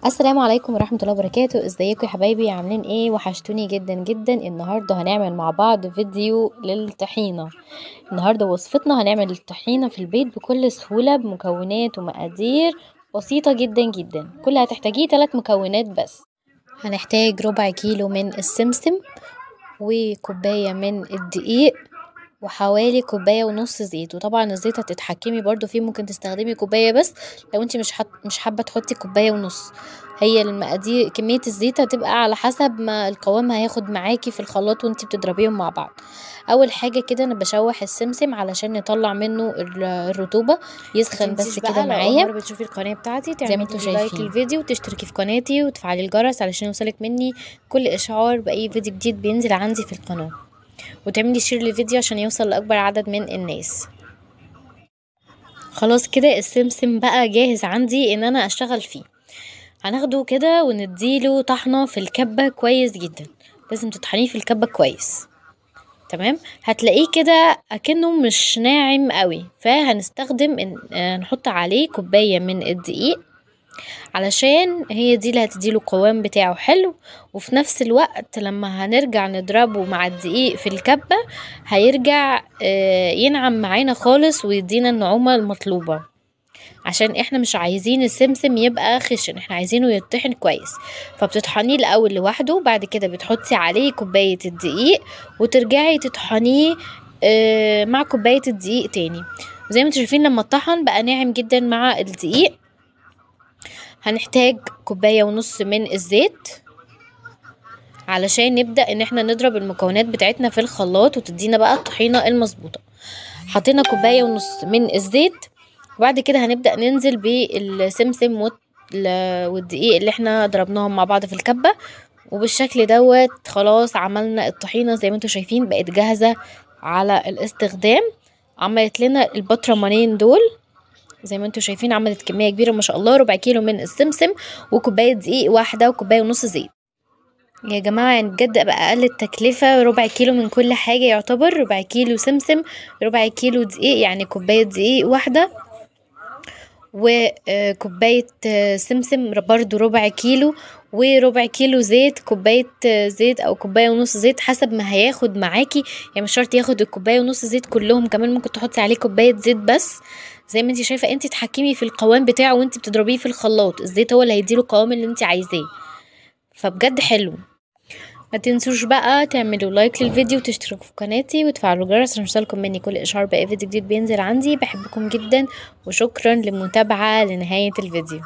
السلام عليكم ورحمة الله وبركاته. ازيكم يا حبايبي؟ عاملين ايه؟ وحشتوني جدا جدا. النهاردة هنعمل مع بعض فيديو للطحينة. النهاردة وصفتنا هنعمل الطحينة في البيت بكل سهولة بمكونات ومقادير بسيطة جدا جدا. كل اللي هتحتاجيه 3 مكونات بس. هنحتاج ربع كيلو من السمسم، وكوباية من الدقيق، وحوالي كوباية ونص زيت. وطبعا الزيت هتتحكمي برضو فيه، ممكن تستخدمي كوباية بس لو انت مش حابة تحطي كوباية ونص. هي المقادير كمية الزيت هتبقى على حسب ما القوام هياخد معاكي في الخلاط وانت بتضربيهم مع بعض. اول حاجة كده انا بشوح السمسم علشان نطلع منه الرطوبة، يسخن بس كده لو اول معايا. مره بتشوفي القناه بتاعتي زي ما انتوا تعملي لايك شايفين للفيديو وتشتركي في قناتي وتفعلي الجرس علشان يوصلك مني كل اشعار باي فيديو جديد بينزل عندي في القناه، وتعملي شير للفيديو عشان يوصل لاكبر عدد من الناس. خلاص كده السمسم بقى جاهز عندي ان انا اشتغل فيه. هناخده كده ونديله طحنه في الكبه كويس جدا، لازم تطحنيه في الكبه كويس. تمام، هتلاقيه كده اكنه مش ناعم قوي، فهنستخدم نحط عليه كوبايه من الدقيق علشان هي دي اللي هتديله القوام بتاعه حلو. وفي نفس الوقت لما هنرجع نضربه مع الدقيق في الكبة هيرجع ينعم معانا خالص ويدينا النعومة المطلوبة، عشان احنا مش عايزين السمسم يبقى خشن، احنا عايزينه يطحن كويس. فبتطحنيه الاول لوحده، بعد كده بتحطي عليه كوباية الدقيق وترجعي تطحنيه مع كوباية الدقيق تاني. زي ما انتوا شايفين لما الطحن بقى ناعم جدا مع الدقيق. هنحتاج كوباية ونص من الزيت علشان نبدأ ان احنا نضرب المكونات بتاعتنا في الخلاط وتدينا بقى الطحينة المظبوطة. حطينا كوباية ونص من الزيت، وبعد كده هنبدأ ننزل بالسمسم والدقيق اللي احنا ضربناهم مع بعض في الكبة. وبالشكل دوت خلاص عملنا الطحينة زي ما انتوا شايفين، بقت جاهزة على الاستخدام. عملت لنا البطرمانين دول زي ما انتوا شايفين، عملت كمية كبيرة ما شاء الله، ربع كيلو من السمسم وكوباية دقيق واحدة وكوباية ونص زيت. يا جماعة يعني بجد بقى أقل التكلفة ربع كيلو من كل حاجة، يعتبر ربع كيلو سمسم، ربع كيلو دقيق يعني كوباية دقيق واحدة، وكوباية سمسم برضو ربع كيلو، وربع كيلو زيت، كوباية زيت أو كوباية ونص زيت حسب ما هياخد معاكي. يعني مش شرط ياخد الكوباية ونص زيت كلهم، كمان ممكن تحطي عليه كوباية زيت بس. زي ما انتي شايفة، انتي تحكمي في القوام بتاعه وانتي بتضربيه في الخلاط، الزيت هو اللي هيديله القوام اللي انتي عايزاه. فبجد حلو. ما تنسوش بقى تعملوا لايك للفيديو وتشتركوا في قناتي وتفعلوا الجرس عشان يوصلكم مني كل اشعار باي فيديو جديد بينزل عندي. بحبكم جدا وشكرا للمتابعة لنهاية الفيديو.